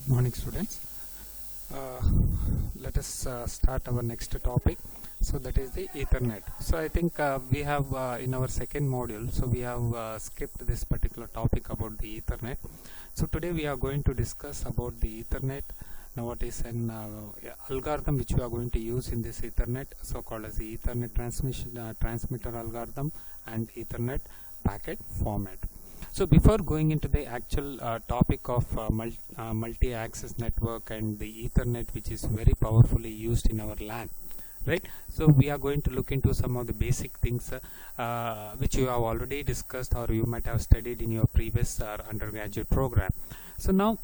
Good morning, students. Uh, Let us start our next topic. So that is the Ethernet. So I think we have in our second module, so we have skipped this particular topic about the Ethernet. So today we are going to discuss about the Ethernet. Now what is an algorithm which we are going to use in this Ethernet, so called as the Ethernet transmitter algorithm and Ethernet packet format. So before going into the actual topic of multi-access network and the Ethernet, which is very powerfully used in our LAN, right? So we are going to look into some of the basic things which you have already discussed or you might have studied in your previous undergraduate program. So now,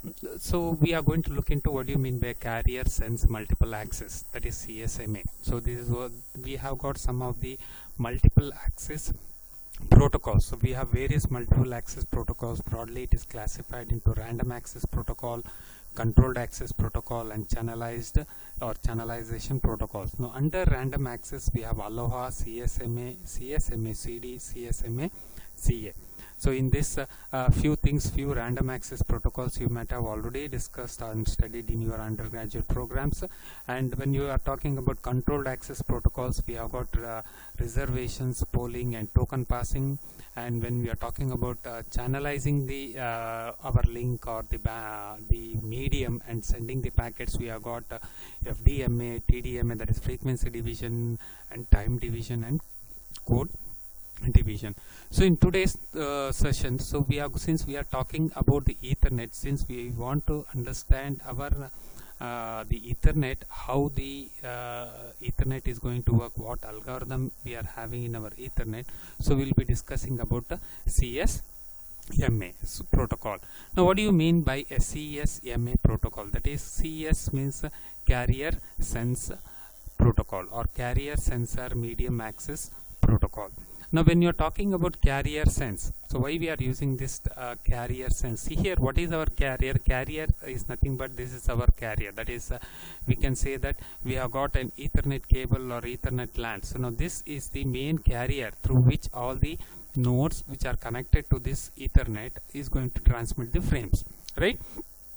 we are going to look into what do you mean by carrier sense multiple access, that is CSMA. So this is what we have got, some of the multiple access protocols. So we have various multiple access protocols. Broadly it is classified into random access protocol, controlled access protocol, and channelized or channelization protocols. Now under random access we have Aloha, CSMA, CSMA CD, CSMA CA. So in this few random access protocols you might have already discussed and studied in your undergraduate programs. And when you are talking about controlled access protocols, we have got reservations, polling, and token passing. And when we are talking about channelizing the our link or the medium and sending the packets, we have got FDMA, TDMA, that is frequency division and time division and code division. So in today's session, so since we are talking about the Ethernet, since we want to understand our the Ethernet, how the Ethernet is going to work, what algorithm we are having in our Ethernet, so we'll be discussing about the CSMA protocol. Now what do you mean by a CSMA protocol? That is, CS means carrier sense protocol or carrier sensor medium access protocol. Now when you are talking about carrier sense, so why we are using this carrier sense? See here, what is our carrier? Carrier is nothing but this is our carrier. That is, we can say that we have got an Ethernet cable or Ethernet LAN. So now this is the main carrier through which all the nodes which are connected to this Ethernet is going to transmit the frames, right?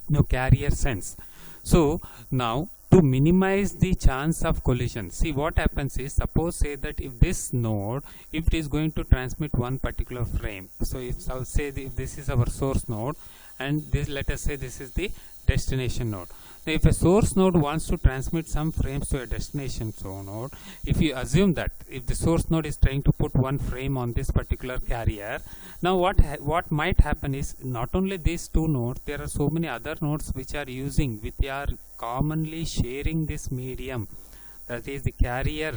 Now carrier sense. So now to minimize the chance of collision, see what happens is, suppose say that if this node, if it is going to transmit one particular frame, so if I'll say this is our source node and this, let us say this is the destination node. Now if a source node wants to transmit some frames to a destination node, if you assume that if the source node is trying to put one frame on this particular carrier, now what might happen is, not only these two nodes, there are so many other nodes which are commonly sharing this medium. That is the carrier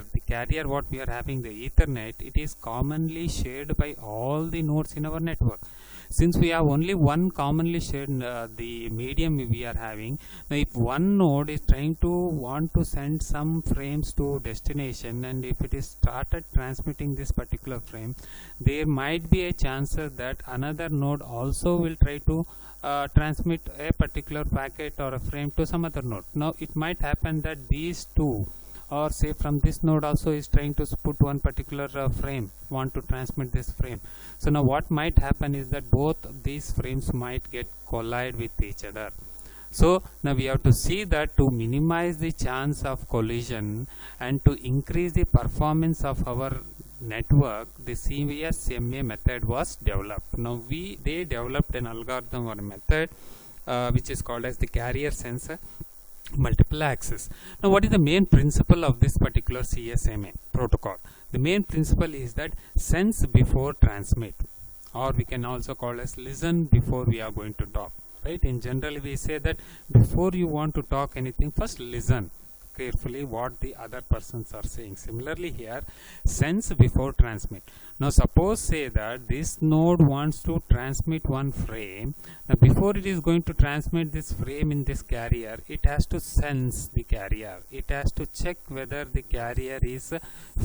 what we are having, the Ethernet, it is commonly shared by all the nodes in our network. Since we have only one commonly shared the medium we are having, now if one node is want to send some frames to destination, and if it is started transmitting this particular frame, there might be a chance that another node also will try to transmit a particular packet or a frame to some other node. Now it might happen that these two, or say from this node also is trying to put one particular frame, want to transmit this frame. So now what might happen is that both these frames might get collide with each other. So now we have to see that to minimize the chance of collision and to increase the performance of our network, the CSMA method was developed. Now they developed an algorithm or a method which is called as the carrier sensor multiple access. Now what is the main principle of this particular CSMA protocol? The main principle is that sense before transmit, or we can also call as listen before we are going to talk, right? In general we say that before you want to talk anything, first listen carefully what the other persons are saying. Similarly here, sense before transmit. Now suppose say that this node wants to transmit one frame. Now before it is going to transmit this frame in this carrier, it has to sense the carrier. It has to check whether the carrier is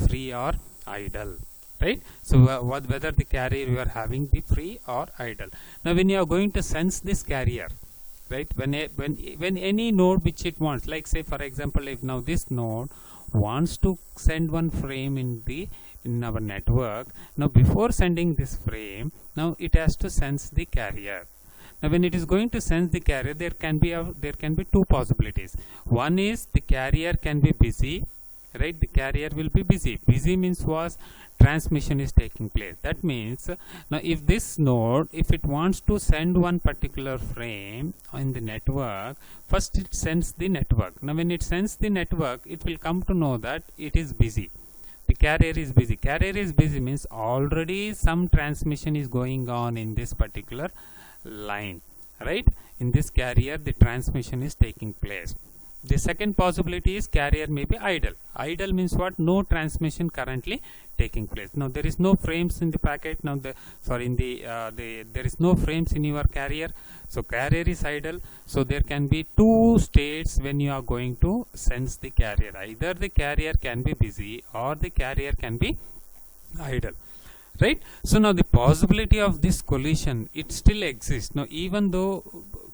free or idle, right? So whether the carrier you are having the free or idle. Now when you are going to sense this carrier, right, when any node which it wants, like say for example, if now this node wants to send one frame in our network, now before sending this frame, now it has to sense the carrier. Now when it is going to sense the carrier, there can be two possibilities. One is the carrier can be busy, right? The carrier will be busy. Busy means was transmission is taking place. That means now if this node, if it wants to send one particular frame in the network, first it sends the network. Now when it sends the network, it will come to know that it is busy. The carrier is busy. Carrier is busy means already some transmission is going on in this particular line, right? In this carrier the transmission is taking place. The second possibility is carrier may be idle. Idle means what? No transmission currently taking place. Now there is no frames in the packet. Now there is no frames in your carrier. So carrier is idle. So there can be two states when you are going to sense the carrier. Either the carrier can be busy or the carrier can be idle. Right? So now the possibility of this collision, it still exists. Now even though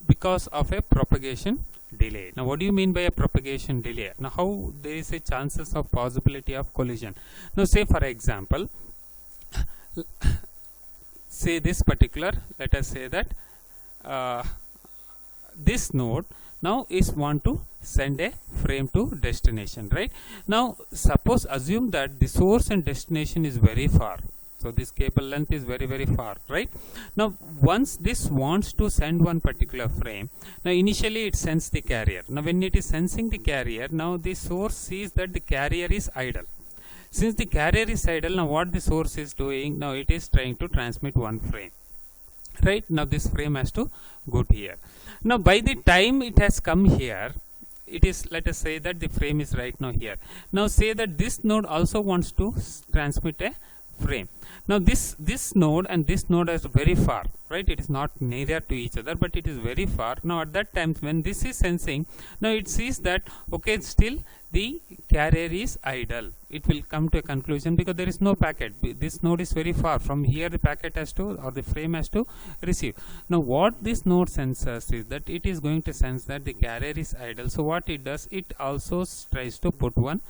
because of a propagation delay. Now what do you mean by a propagation delay? Now how there is a chances of possibility of collision? Now say for example, say this particular, let us say that this node now is want to send a frame to destination, right? Now suppose assume that the source and destination is very far. So this cable length is very far, right? Now once this wants to send one particular frame, now initially it sends the carrier. Now when it is sensing the carrier, now the source sees that the carrier is idle. Since the carrier is idle, now what the source is doing? Now it is trying to transmit one frame, right? Now this frame has to go to here. Now by the time it has come here, it is, let us say that the frame is right now here. Now say that this node also wants to transmit a frame. Now this node and this node is very far, right? It is not near to each other, but it is very far. Now at that time when this is sensing, now it sees that okay, still the carrier is idle. It will come to a conclusion because there is no packet. This node is very far. From here the packet has to, or the frame has to receive. Now what this node senses is that it is going to sense that the carrier is idle. So what it does, it also tries to put one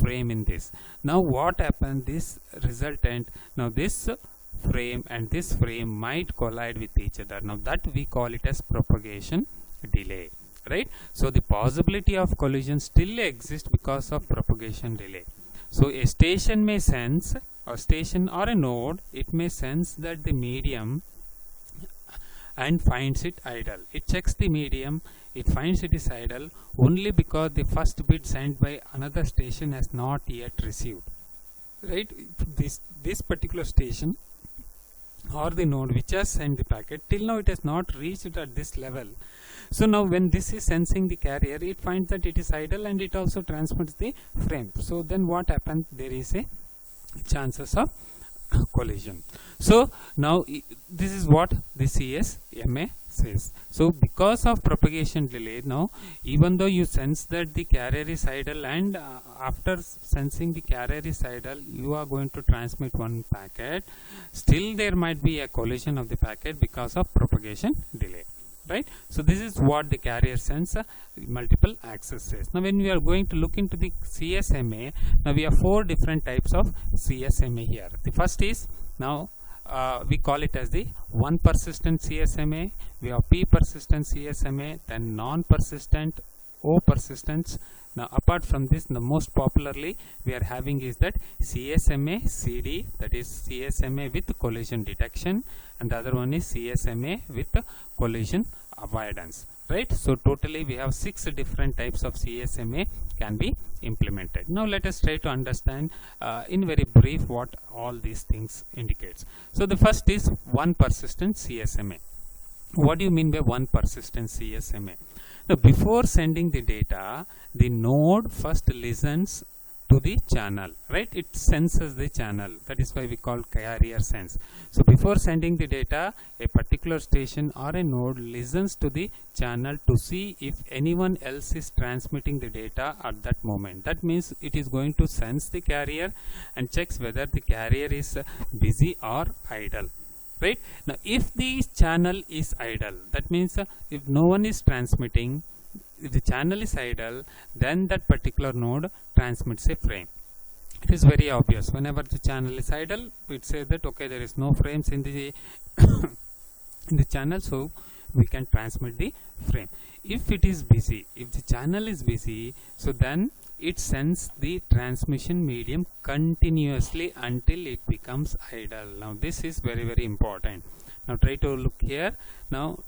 frame in this. Now what happened, this resultant, now this frame and this frame might collide with each other. Now that we call it as propagation delay, right? So the possibility of collision still exists because of propagation delay. So a station may sense, or station or a node, it may sense that the medium and finds it idle. It checks the medium, it finds it is idle only because the first bit sent by another station has not yet received, right? This particular station or the node which has sent the packet, till now it has not reached at this level. So now when this is sensing the carrier, it finds that it is idle and it also transmits the frame. So then what happens, there is a chances of collision. So now this is what the CSMA says. So because of propagation delay, now even though you sense that the carrier is idle and after sensing the carrier is idle, you are going to transmit one packet, still there might be a collision of the packet because of propagation delay, right? So this is what the carrier sense multiple access says. Now when we are going to look into the CSMA, now we have 4 different types of CSMA here. The first is, now we call it as the one persistent CSMA, we have P persistent CSMA, then non-persistent, O persistence. Now apart from this, the most popularly we are having is that CSMA CD, that is CSMA with collision detection, and the other one is CSMA with collision avoidance, right? So totally we have 6 different types of CSMA can be implemented. Now let us try to understand in very brief what all these things indicates. So the first is one persistent CSMA. What do you mean by one persistent CSMA? Now before sending the data, the node first listens to the channel, right? It senses the channel. That is why we call carrier sense. So before sending the data, a particular station or a node listens to the channel to see if anyone else is transmitting the data at that moment. That means it is going to sense the carrier and checks whether the carrier is busy or idle, right? Now if the channel is idle, that means if no one is transmitting, if the channel is idle, then that particular node transmits a frame. It is very obvious. Whenever the channel is idle, it says that okay, there is no frames in the in the channel, so we can transmit the frame. If it is busy, if the channel is busy, so then it sends the transmission medium continuously until it becomes idle. Now this is very important. Now try to look here. Now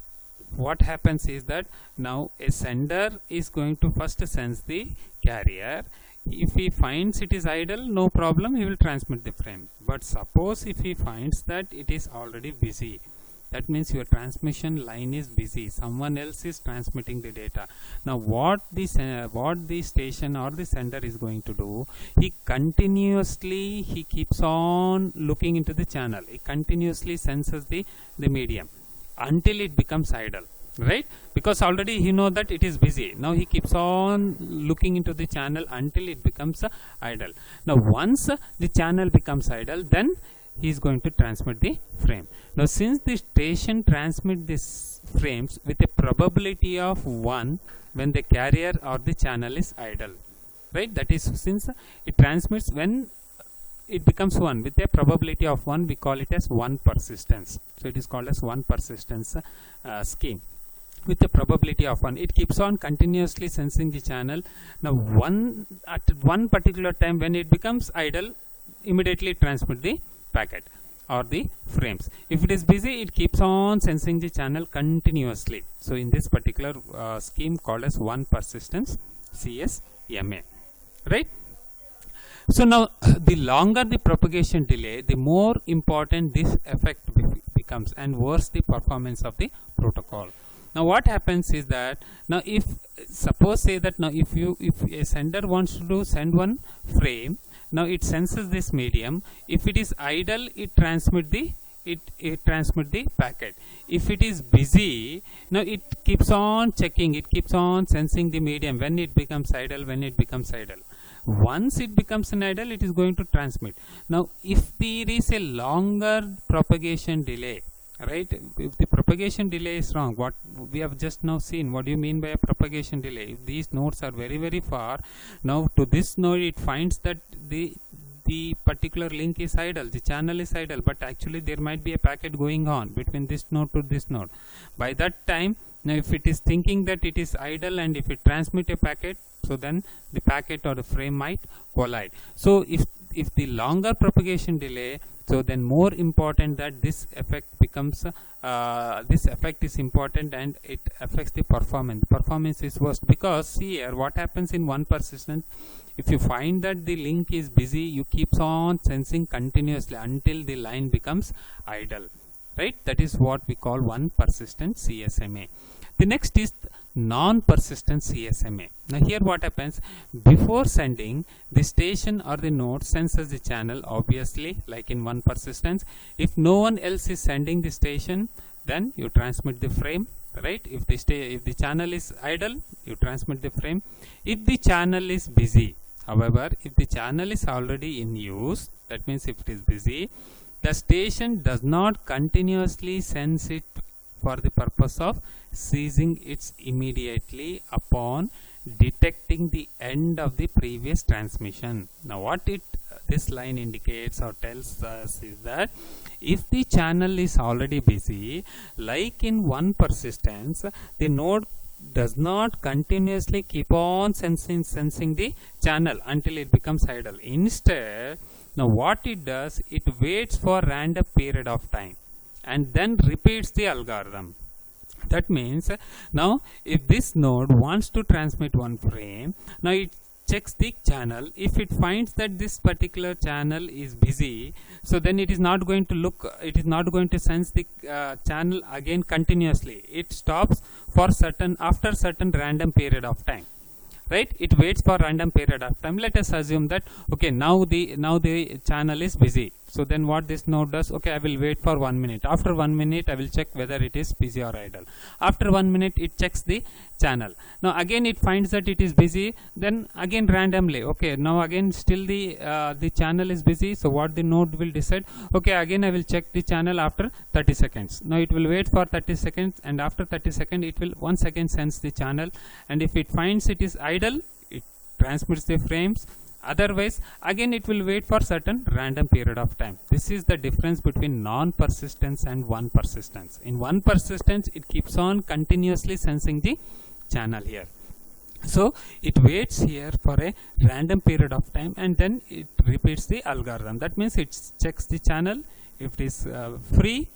what happens is that now a sender is going to first sense the carrier. If he finds it is idle, no problem, he will transmit the frame. But suppose if he finds that it is already busy, that means your transmission line is busy, someone else is transmitting the data. Now what the station or the sender is going to do, he keeps on looking into the channel, he continuously senses the medium until it becomes idle, right? Because already he know that it is busy. Now he keeps on looking into the channel until it becomes idle. Now once the channel becomes idle, then he is going to transmit the frame. Now since the station transmit these frames with a probability of 1 when the carrier or the channel is idle, right? That is, since it transmits when it becomes 1 with a probability of 1, we call it as 1 persistence. So it is called as 1 persistence scheme. With a probability of 1, it keeps on continuously sensing the channel. Now at one particular time when it becomes idle, immediately transmit the packet or the frames. If it is busy, it keeps on sensing the channel continuously. So in this particular scheme called as 1 persistence CSMA, right? So now the longer the propagation delay, the more important this effect becomes and worse the performance of the protocol. Now what happens is that, now if suppose say that now if a sender wants to send one frame, now it senses this medium. If it is idle, it transmit the packet. If it is busy, now it keeps on checking, it keeps on sensing the medium when it becomes idle, Once it becomes an idle, it is going to transmit. Now if there is a longer propagation delay, right, if the propagation delay is wrong, what we have just now seen, what do you mean by a propagation delay? If these nodes are very far, now to this node it finds that the particular link is idle, the channel is idle, but actually there might be a packet going on between this node to this node. By that time, now if it is thinking that it is idle and if it transmit a packet, so then the packet or the frame might collide. So if the longer propagation delay, so then more important that this effect becomes this effect is important and it affects the performance. Performance is worst because see here what happens in 1 persistence. If you find that the link is busy, you keeps on sensing continuously until the line becomes idle, right? That is what we call 1 persistent CSMA. The next is non-persistent CSMA. Now here what happens, before sending, the station or the node senses the channel, obviously like in 1 persistence. If no one else is sending the station, then you transmit the frame, right? If the channel is idle, you transmit the frame. If the channel is busy, however, if the channel is already in use, that means if it is busy, the station does not continuously sense it for the purpose of ceasing it immediately upon detecting the end of the previous transmission. Now what this line indicates or tells us is that if the channel is already busy, like in 1 persistence, the node does not continuously keep on sensing the channel until it becomes idle. Instead, now what it does, it waits for random period of time and then repeats the algorithm. That means now if this node wants to transmit one frame, now it checks the channel. If it finds that this particular channel is busy, so then it is not going to sense the channel again continuously. It stops for after certain random period of time, right? It waits for random period of time. Let us assume that okay, now the channel is busy. So then what this node does, okay, I will wait for 1 minute. After 1 minute, I will check whether it is busy or idle. After 1 minute, it checks the channel. Now again it finds that it is busy. Then again randomly, okay, now again still the channel is busy. So what the node will decide, okay, again I will check the channel after 30 seconds. Now it will wait for 30 seconds, and after 30 seconds, it will once again sense the channel. And if it finds it is idle, it transmits the frames. Otherwise, again it will wait for certain random period of time. This is the difference between non-persistence and one persistence. In one persistence, it keeps on continuously sensing the channel here. So it waits here for a random period of time and then it repeats the algorithm. That means it checks the channel. If it is free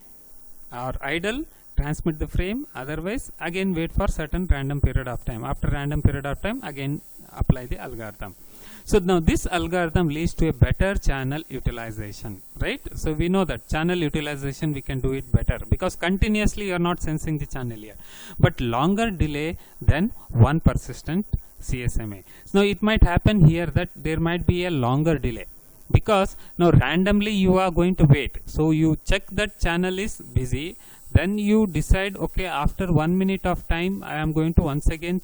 or idle, transmit the frame. Otherwise, again wait for certain random period of time. After random period of time, again apply the algorithm. So now this algorithm leads to a better channel utilization, right? So we know that channel utilization we can do it better because continuously you are not sensing the channel here, but longer delay than one persistent CSMA. Now it might happen here that there might be a longer delay because now randomly you are going to wait. So you check that channel is busy. Then you decide, okay, after 1 minute of time, I am going to once again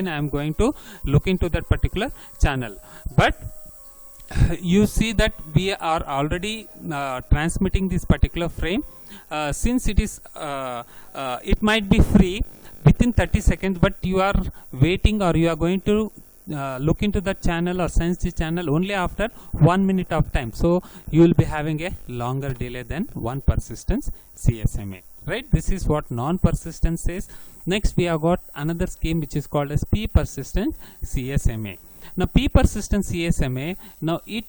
I am going to look into that particular channel. But you see that we are already transmitting this particular frame. Since it is, it might be free within 30 seconds, but you are waiting or you are going to look into the channel or sense the channel only after 1 minute of time. So you will be having a longer delay than one persistence CSMA, right? This is what non-persistence is. Next we have got another scheme which is called as P persistent CSMA. Now P persistent CSMA, now it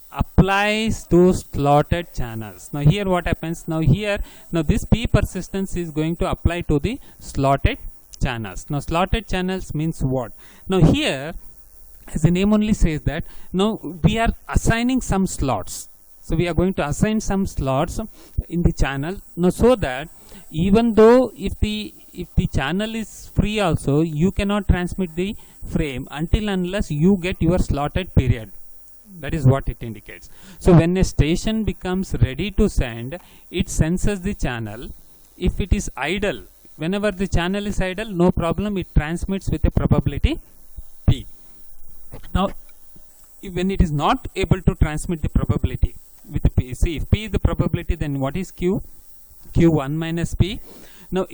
applies to slotted channels. Now here what happens, now this P persistence is going to apply to the slotted channels. Now slotted channels means what? Now here, as the name only says that, now we are assigning some slots. So we are going to assign some slots in the channel. Now so that even though if the channel is free also, you cannot transmit the frame until unless you get your slotted period. That is what it indicates. So when a station becomes ready to send, it senses the channel. If it is idle, whenever the channel is idle, no problem, it transmits with a probability P. Now, when it is not able to transmit the probability with the P, see, if P is the probability, then what is Q? Q1 minus P. Now,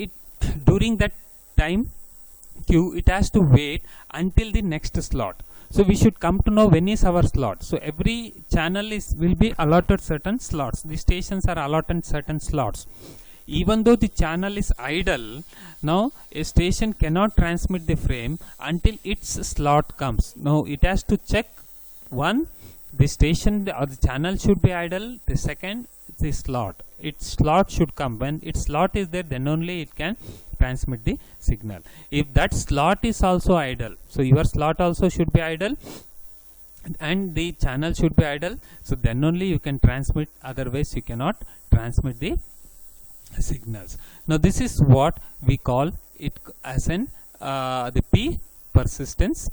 during that time, Q, it has to wait until the next slot. So, we should come to know when is our slot. So, every channel will be allotted certain slots. The stations are allotted certain slots. Even though the channel is idle, now a station cannot transmit the frame until its slot comes. Now it has to check, one, the station or the channel should be idle. The second, the slot. Its slot should come. When its slot is there, then only it can transmit the signal. If that slot is also idle, so your slot also should be idle and the channel should be idle, so then only you can transmit, otherwise you cannot transmit the signals. Now this is what we call it as an the P persistence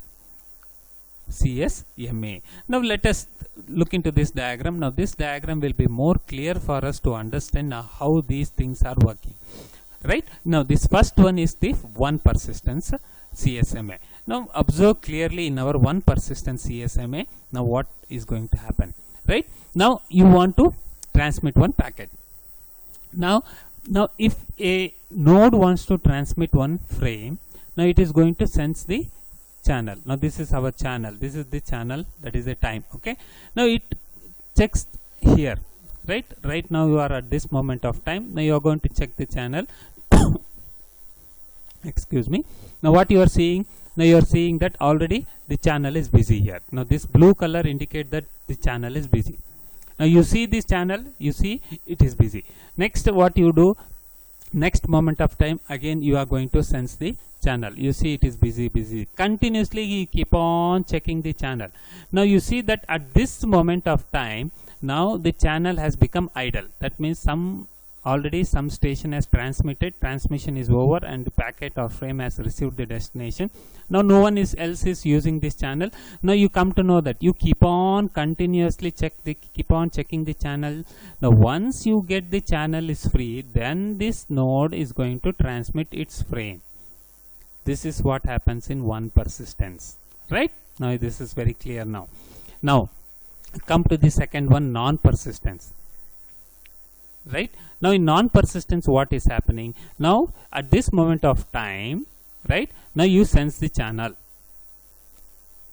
CSMA. Now let us look into this diagram. Now this diagram will be more clear for us to understand how these things are working, right? Now this first one is the one persistence CSMA. Now observe clearly in our one persistence CSMA. Now what is going to happen, right? Now you want to transmit one packet. Now if a node wants to transmit one frame, now it is going to sense the channel. Now this is our channel, this is the channel, that is the time. Okay, now it checks here, right now you are at this moment of time. Now you are going to check the channel. Excuse me. Now what you are seeing, now you are seeing that already the channel is busy here. Now this blue color indicate that the channel is busy. Now you see this channel, you see it is busy. Next what you do, next moment of time, again you are going to sense the channel. You see it is busy. Continuously you keep on checking the channel. Now you see that at this moment of time, now the channel has become idle. That means already some station has transmitted, transmission is over and the packet or frame has received the destination. Now no one else is using this channel. Now you come to know that you keep on continuously keep on checking the channel. Now once you get the channel is free, then this node is going to transmit its frame. This is what happens in one persistence, right? Now this is very clear now. Now come to the second one, non-persistence. Right now in non-persistence what is happening, now at this moment of time, right, now you sense the channel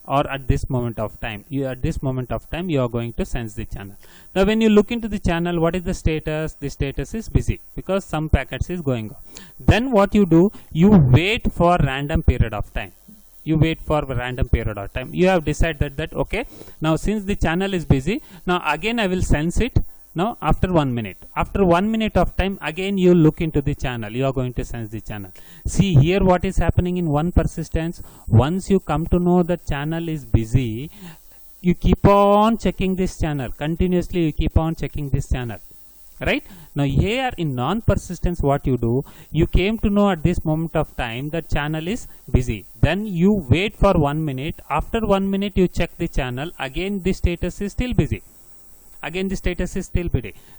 or at this moment of time. You are going to sense the channel. Now when you look into the channel, what is the status? The status is busy because some packets is going on. Then what you do, you wait for random period of time. You have decided that okay, now since the channel is busy, now again I will sense it. Now after 1 minute, after 1 minute of time, again you look into the channel. You are going to sense the channel. See here what is happening in one persistence. Once you come to know that channel is busy, you keep on checking this channel continuously. You keep on checking this channel, right? Now here in non-persistence, what you do, you came to know at this moment of time that channel is busy. Then you wait for 1 minute. After 1 minute you check the channel. Again the status is still busy.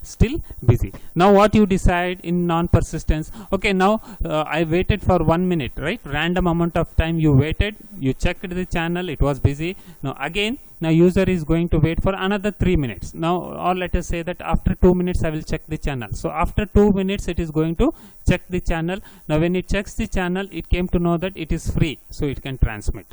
Still busy. Now what you decide in non-persistence? Okay, now I waited for 1 minute, right? Random amount of time you waited, you checked the channel, it was busy. Now again, now user is going to wait for another 3 minutes. Now, or let us say that after 2 minutes I will check the channel. So after 2 minutes it is going to check the channel. Now when it checks the channel, it came to know that it is free, so it can transmit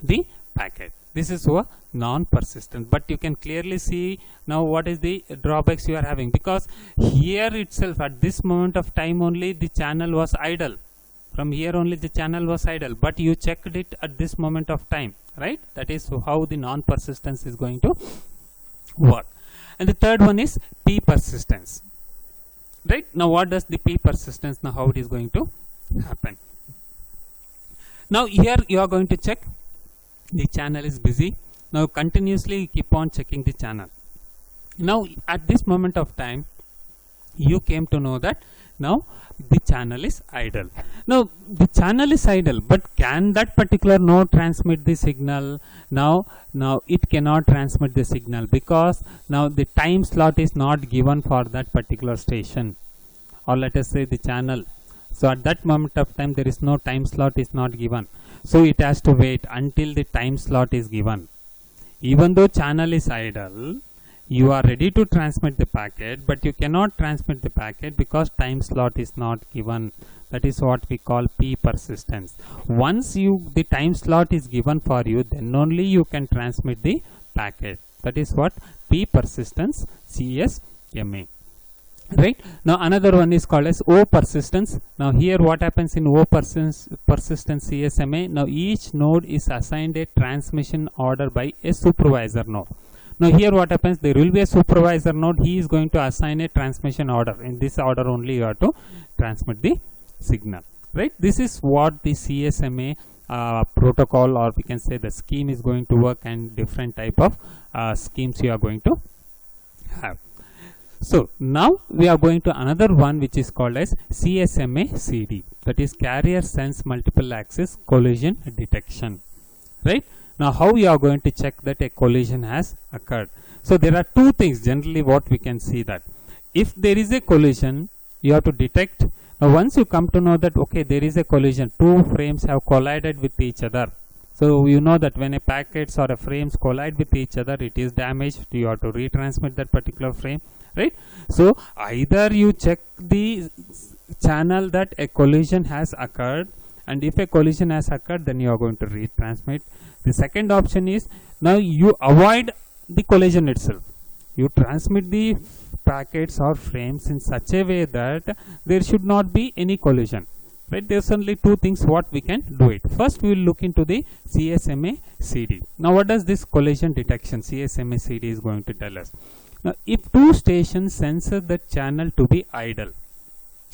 the packet. This is a non-persistent, but you can clearly see now what is the drawbacks you are having, because here itself at this moment of time only the channel was idle. From here only the channel was idle, but you checked it at this moment of time, right? That is how the non-persistence is going to work. And the third one is P persistence, right? Now what does the P persistence, now how it is going to happen? Now here you are going to check the channel is busy. Now continuously you keep on checking the channel. Now at this moment of time you came to know that now the channel is idle. Now the channel is idle, but can that particular node transmit the signal? Now it cannot transmit the signal, because now the time slot is not given for that particular station, or let us say the channel. So at that moment of time there is no time slot is not given, so it has to wait until the time slot is given. Even though channel is idle, you are ready to transmit the packet, but you cannot transmit the packet because time slot is not given. That is what we call P persistence. Once the time slot is given for you, then only you can transmit the packet. That is what P persistence, CSMA. Right? Now another one is called as O persistence. Now here what happens in O persistence CSMA? Now each node is assigned a transmission order by a supervisor node. Now here what happens, there will be a supervisor node, he is going to assign a transmission order. In this order only you have to transmit the signal, right? This is what the CSMA protocol, or we can say the scheme, is going to work, and different type of schemes you are going to have. So now we are going to another one which is called as CSMA CD, that is carrier sense multiple access collision detection, right? Now how you are going to check that a collision has occurred? So there are two things generally what we can see, that if there is a collision you have to detect. Now once you come to know that okay, there is a collision, two frames have collided with each other. So you know that when a packets or a frames collide with each other, it is damaged. You have to retransmit that particular frame, right? So either you check the channel that a collision has occurred, and if a collision has occurred, then you are going to retransmit. The second option is, now you avoid the collision itself. You transmit the packets or frames in such a way that there should not be any collision, right? There's only two things what we can do it. First we will look into the CSMA CD. Now what does this collision detection CSMA CD is going to tell us? Now if two stations sense the channel to be idle,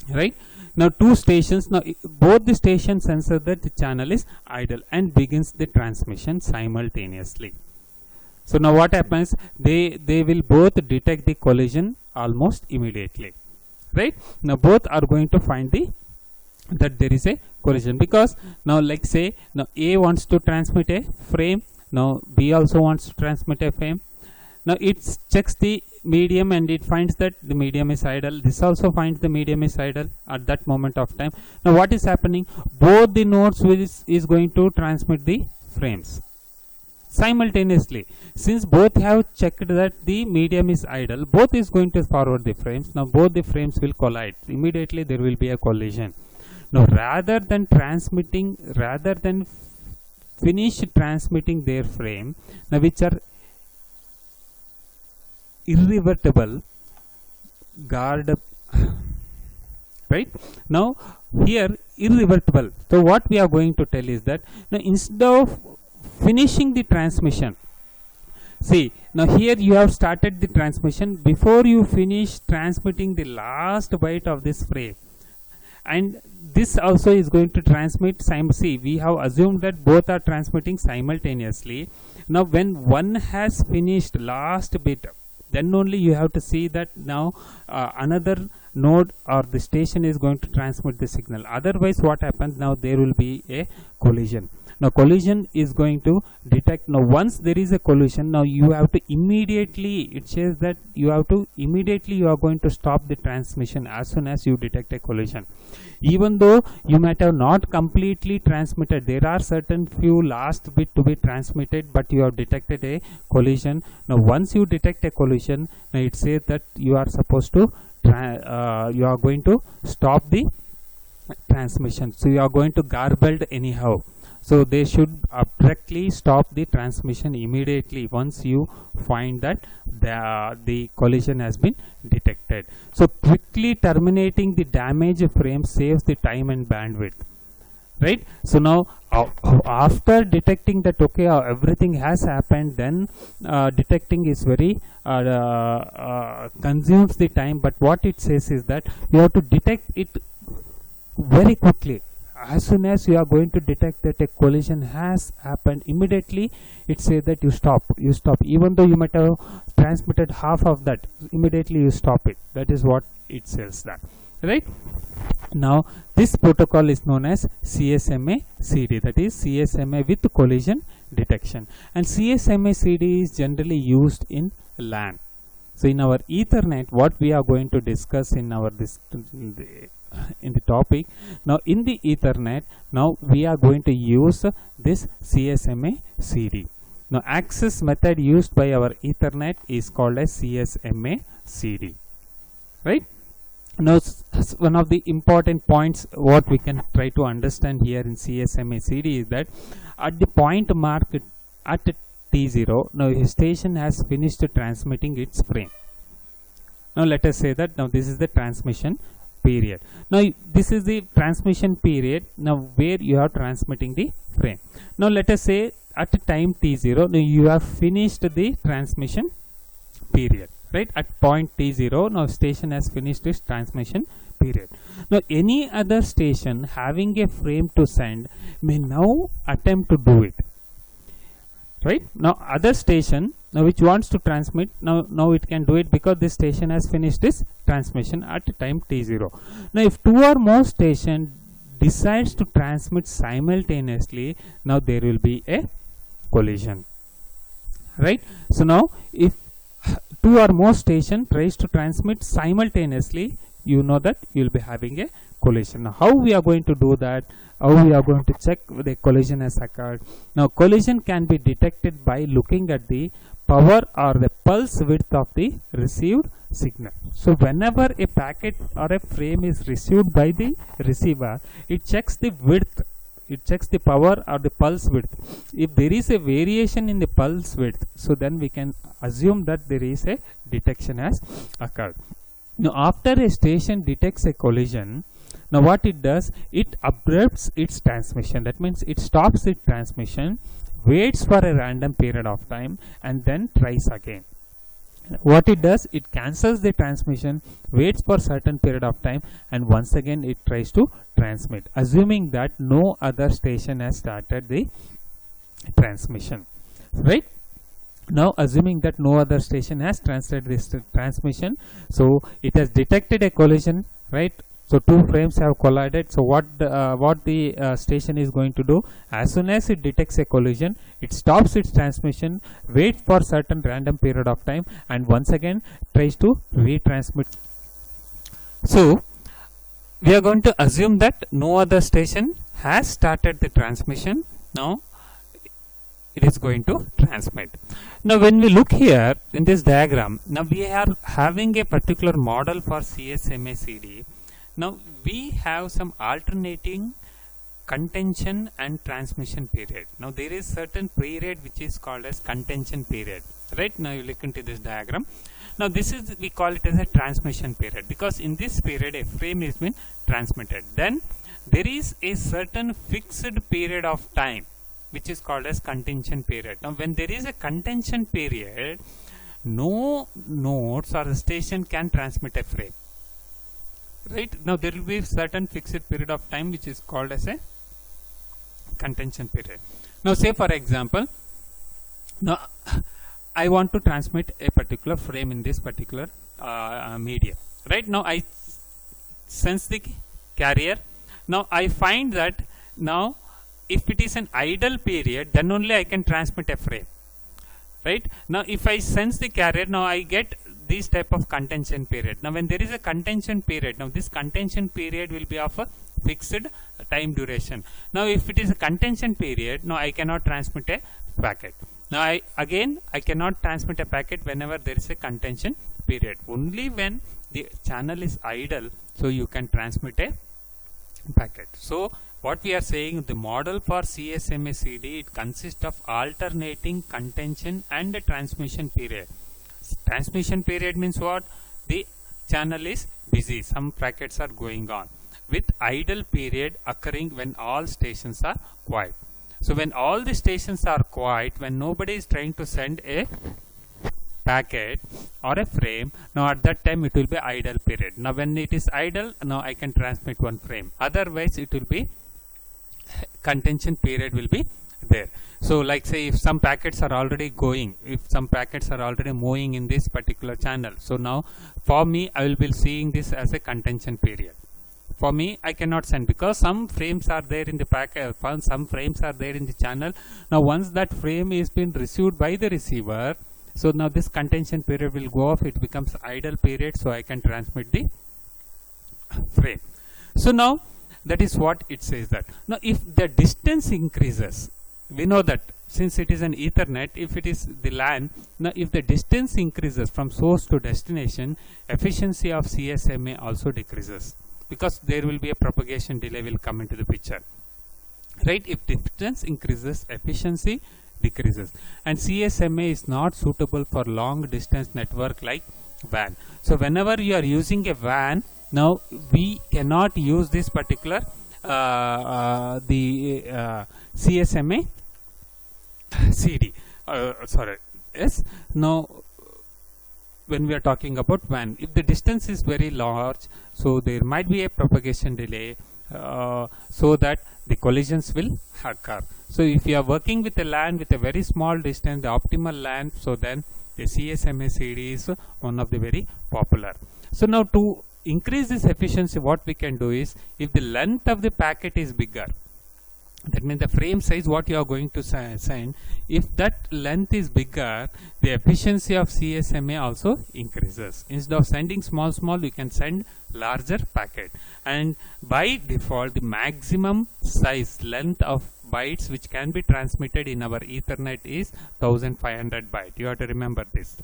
right? Now two stations, now both the stations sense that the channel is idle and begins the transmission simultaneously. So now what happens, they will both detect the collision almost immediately, right? Now both are going to find that there is a collision, because now like say now A wants to transmit a frame, now B also wants to transmit a frame. Now it checks the medium and it finds that the medium is idle. This also finds the medium is idle at that moment of time. Now what is happening, both the nodes is going to transmit the frames simultaneously. Since both have checked that the medium is idle, both is going to forward the frames. Now both the frames will collide. Immediately there will be a collision. Now rather than finish transmitting their frame, now which are irrevertible guard, right? Now here irrevertible, so what we are going to tell is that now instead of finishing the transmission, see, now here you have started the transmission before you finish transmitting the last byte of this frame, and this also is going to transmit see, we have assumed that both are transmitting simultaneously. Now when one has finished last bit, then only you have to see that now another node or the station is going to transmit the signal. Otherwise what happens, now there will be a collision. Now collision is going to detect. Now once there is a collision, now you have to immediately, it says that you have to immediately, you are going to stop the transmission as soon as you detect a collision. Even though you might have not completely transmitted, there are certain few last bit to be transmitted, but you have detected a collision. Now once you detect a collision, now it says that you are supposed to you are going to stop the transmission. So you are going to garbled anyhow. So they should abruptly stop the transmission immediately once you find that the collision has been detected. So quickly terminating the damaged frame saves the time and bandwidth, right? So now after detecting that okay, everything has happened, then detecting is very consumes the time, but what it says is that you have to detect it very quickly. As soon as you are going to detect that a collision has happened, immediately it says that you stop, even though you might have transmitted half of that, immediately you stop it. That is what it says that, right? Now this protocol is known as CSMA CD, that is CSMA with collision detection, and CSMA CD is generally used in LAN. So in our Ethernet, what we are going to discuss in our in the topic, now in the Ethernet, now we are going to use this CSMA CD. Now access method used by our Ethernet is called as CSMA CD, right? Now one of the important points what we can try to understand here in CSMA CD is that at the point marked at T0, now a station has finished transmitting its frame. Now let us say that now this is the transmission period. Now this is the transmission period, now where you are transmitting the frame. Now let us say at time T0, now you have finished the transmission period, right? At point T0, now station has finished its transmission period. Now any other station having a frame to send may now attempt to do it, right? Now other station now which wants to transmit, now it can do it because this station has finished this transmission at time T0. Now if two or more station decides to transmit simultaneously, now there will be a collision, right? So now if two or more station tries to transmit simultaneously, you know that you will be having a collision. Now how we are going to do that? How we are going to check the collision has occurred? Now collision can be detected by looking at the power or the pulse width of the received signal. So whenever a packet or a frame is received by the receiver, it checks the width, it checks the power or the pulse width. If there is a variation in the pulse width, so then we can assume that there is a detection has occurred. Now after a station detects a collision, now what it does, it abrupts its transmission. That means it stops its transmission, waits for a random period of time, and then tries again. What it does, it cancels the transmission, waits for certain period of time, and once again it tries to transmit, assuming that no other station has started the transmission, right? Now assuming that no other station has transmitted this transmission, so it has detected a collision, right? So two frames have collided. So what the station is going to do, as soon as it detects a collision, it stops its transmission, waits for certain random period of time, and once again tries to retransmit. So we are going to assume that no other station has started the transmission. Now it is going to transmit. Now when we look here in this diagram, now we are having a particular model for CSMA CD. Now we have some alternating contention and transmission period. Now there is certain period which is called as contention period. Right, now you look into this diagram. Now this is, we call it as a transmission period, because in this period a frame is been transmitted. Then there is a certain fixed period of time which is called as contention period. Now when there is a contention period, no nodes or station can transmit a frame. Right, now there will be certain fixed period of time which is called as a contention period. Now say for example, now I want to transmit a particular frame in this particular medium. Right, now I sense the carrier. Now I find that now if it is an idle period, then only I can transmit a frame. Right, now if I sense the carrier, now I get this type of contention period. Now when there is a contention period, now this contention period will be of a fixed time duration. Now if it is a contention period, now I cannot transmit a packet. Now I cannot transmit a packet whenever there is a contention period. Only when the channel is idle, so you can transmit a packet. So what we are saying, the model for CSMA CD, it consists of alternating contention and a transmission period. Transmission period means what? The channel is busy, some packets are going on, with idle period occurring when all stations are quiet. So when all the stations are quiet, when nobody is trying to send a packet or a frame, now at that time it will be idle period. Now when it is idle, now I can transmit one frame, otherwise it will be contention period will be there. So like say if some packets are already going, if some packets are already moving in this particular channel, so now for me I will be seeing this as a contention period. For me I cannot send, because some frames are there in the packet, some frames are there in the channel. Now once that frame is been received by the receiver, so now this contention period will go off, it becomes idle period, so I can transmit the frame. So now that is what it says that. Now if the distance increases, we know that since it is an Ethernet, if it is the LAN, now if the distance increases from source to destination, efficiency of CSMA also decreases, because there will be a propagation delay will come into the picture. Right, if distance increases, efficiency decreases, and CSMA is not suitable for long distance network like WAN. So whenever you are using a WAN, now we cannot use this particular CSMA CD. Yes. Now when we are talking about WAN, if the distance is very large, so there might be a propagation delay, so that the collisions will occur. So if you are working with a LAN with a very small distance, the optimal LAN, so then the CSMA CD is one of the very popular. So now to increase this efficiency, what we can do is, if the length of the packet is bigger, that means the frame size what you are going to send, if that length is bigger, the efficiency of CSMA also increases. Instead of sending small, you can send larger packet, and by default the maximum size length of bytes which can be transmitted in our Ethernet is 1500 bytes. You have to remember this.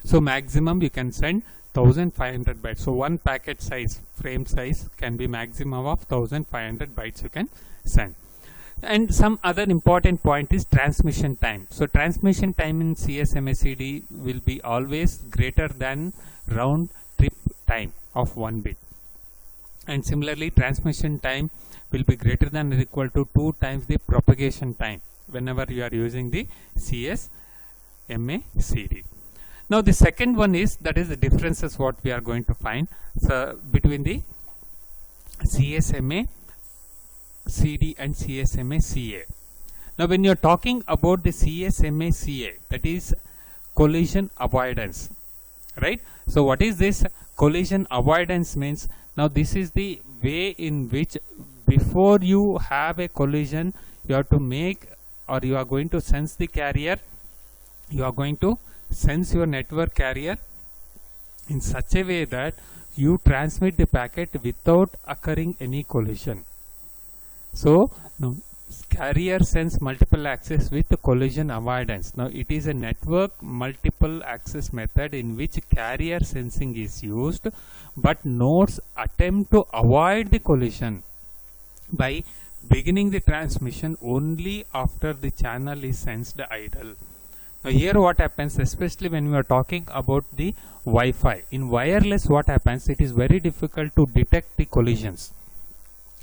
So maximum you can send 1500 bytes. So one packet size, frame size, can be maximum of 1500 bytes you can send. And some other important point is transmission time. So transmission time in CSMA CD will be always greater than round trip time of 1 bit, and similarly transmission time will be greater than or equal to 2 times the propagation time whenever you are using the CSMA CD. Now the second one is, that is the differences what we are going to find between the CSMA CD and CSMA CA. Now when you are talking about the CSMA CA, that is collision avoidance, right? So what is this collision avoidance means? Now this is the way in which before you have a collision, you have to make, or you are going to sense the carrier, you are going to sense your network carrier in such a way that you transmit the packet without occurring any collision. So now carrier sense multiple access with collision avoidance. Now it is a network multiple access method in which carrier sensing is used, but nodes attempt to avoid the collision by beginning the transmission only after the channel is sensed idle. Now here what happens, especially when we are talking about the Wi-Fi, in wireless what happens, it is very difficult to detect the collisions,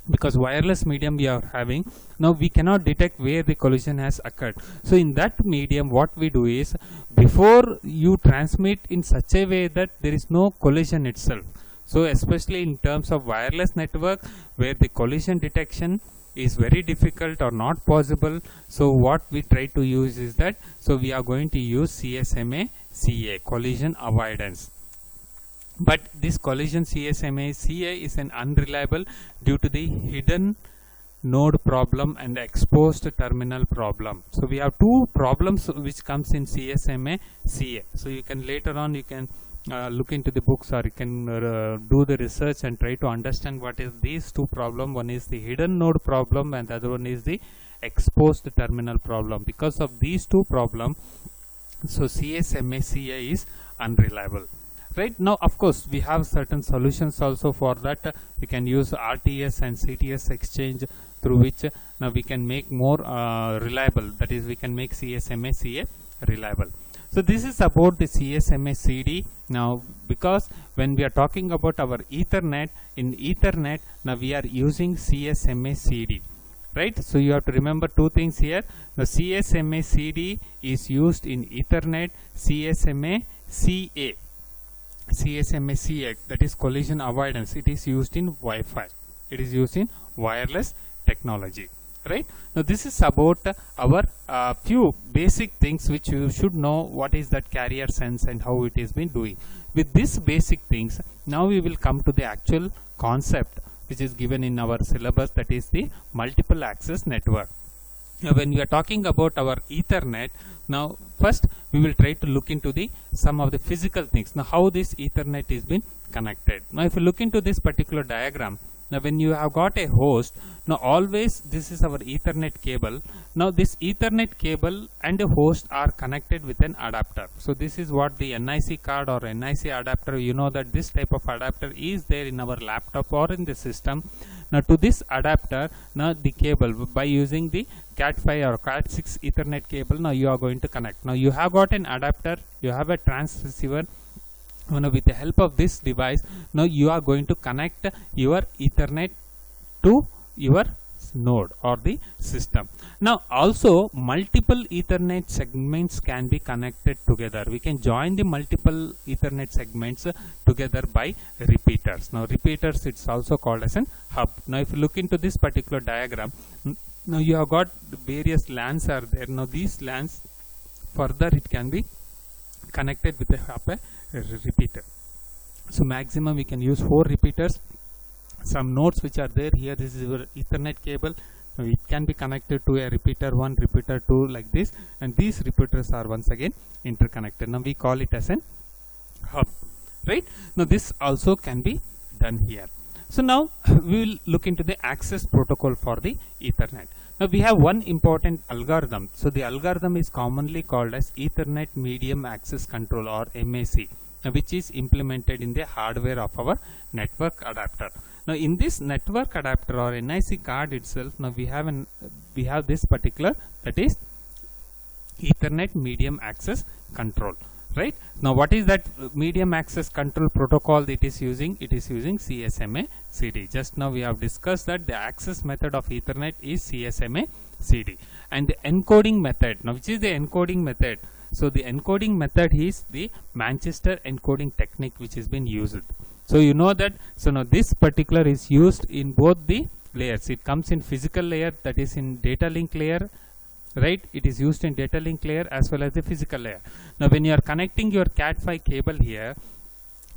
because wireless medium we are having, now we cannot detect where the collision has occurred. So in that medium what we do is, before you transmit in such a way that there is no collision itself. So especially in terms of wireless network where the collision detection is very difficult or not possible, so what we try to use is that, so we are going to use CSMA CA, collision avoidance. But this collision CSMA CA is an unreliable due to the hidden node problem and exposed terminal problem. So we have two problems which comes in CSMA CA. So you can later on you can look into the books, or you can do the research and try to understand what is these two problems. One is the hidden node problem and the other one is the exposed terminal problem. Because of these two problems, so CSMA CA is unreliable. Right now, of course, we have certain solutions also for that. We can use RTS and CTS exchange, through which now we can make more reliable. That is, we can make CSMA CA reliable. So this is about the CSMA CD. Now, because when we are talking about our Ethernet, in Ethernet now we are using CSMA CD, right? So you have to remember two things here. The CSMA CD is used in Ethernet, CSMA CA, CSMA CA, that is collision avoidance, it is used in Wi-Fi, it is used in wireless technology. Right now, this is about our few basic things which you should know, what is that carrier sense and how it is been doing. With these basic things, now we will come to the actual concept which is given in our syllabus, that is the multiple access network. Now when we are talking about our Ethernet, now first we will try to look into the some of the physical things. Now how this Ethernet is been connected. Now if you look into this particular diagram, now when you have got a host, now always this is our Ethernet cable. Now this Ethernet cable and a host are connected with an adapter. So this is what the NIC card or NIC adapter, you know that this type of adapter is there in our laptop or in the system. Now to this adapter, now the cable, by using the Cat5 or Cat6 Ethernet cable, now you are going to connect. Now you have got an adapter, you have a transceiver. Now with the help of this device, now you are going to connect your Ethernet to your node or the system. Now also multiple Ethernet segments can be connected together. We can join the multiple Ethernet segments together by repeaters. Now repeaters, it's also called as an hub. Now if you look into this particular diagram, now you have got various LANs are there. Now these LANs further it can be connected with a repeater. So maximum we can use 4 repeaters. Some nodes which are there here, this is your Ethernet cable. Now it can be connected to a repeater 1, repeater 2 like this, and these repeaters are once again interconnected. Now we call it as an hub, right? Now this also can be done here. So now we will look into the access protocol for the Ethernet. Now we have one important algorithm. So the algorithm is commonly called as Ethernet Medium Access Control or MAC, which is implemented in the hardware of our network adapter. Now in this network adapter or NIC card itself, now we have this particular, that is Ethernet Medium Access Control. Right now, what is that medium access control protocol it is using? It is using CSMA CD. Just now we have discussed that the access method of Ethernet is CSMA CD, and the encoding method, now which is the encoding method? So the encoding method is the Manchester encoding technique which has been used. So you know that, so now this particular is used in both the layers. It comes in physical layer, that is in data link layer, right? It is used in data link layer as well as the physical layer. Now when you are connecting your Cat5 cable here,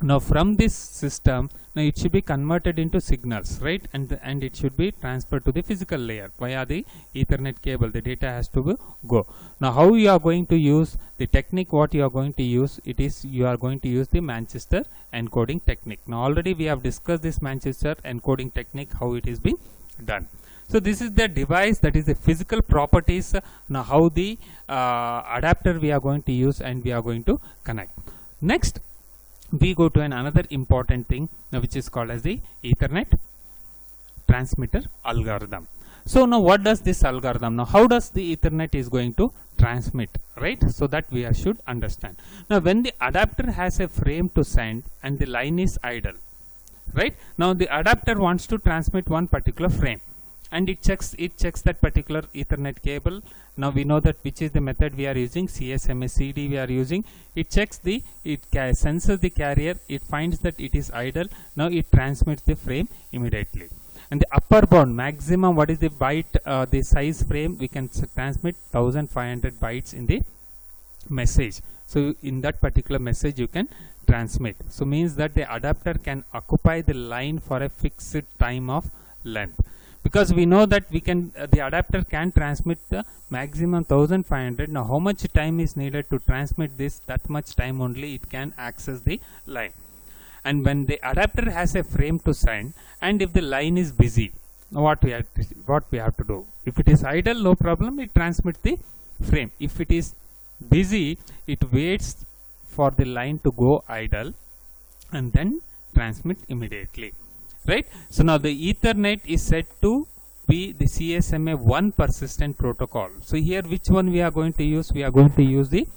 now from this system, now it should be converted into signals, right? And it should be transferred to the physical layer via the Ethernet cable. The data has to go. Now how you are going to use the technique, what you are going to use, it is you are going to use the Manchester encoding technique. Now already we have discussed this Manchester encoding technique, how it is being done. So this is the device, that is the physical properties. Now how the adapter we are going to use and we are going to connect. Next we go to another important thing, which is called as the Ethernet transmitter algorithm. So now what does this algorithm, now how does the Ethernet is going to transmit, right? So that we should understand. Now when the adapter has a frame to send and the line is idle, right? Now the adapter wants to transmit one particular frame, and it checks that particular Ethernet cable. Now we know that which is the method we are using, CSMA CD we are using. It checks it senses the carrier, it finds that it is idle. Now it transmits the frame immediately. And the upper bound maximum, what is the byte, the size frame, we can transmit 1500 bytes in the message. So in that particular message you can transmit. So means that the adapter can occupy the line for a fixed time of length, because we know that we can the adapter can transmit the maximum 1500. Now how much time is needed to transmit this? That much time only it can access the line. And when the adapter has a frame to send, and if the line is busy, what we have to do? If it is idle, no problem, it transmits the frame. If it is busy, it waits for the line to go idle and then transmit immediately, right? So now the Ethernet is set to be the CSMA 1 persistent protocol. So here which one we are going to use? We are going to use the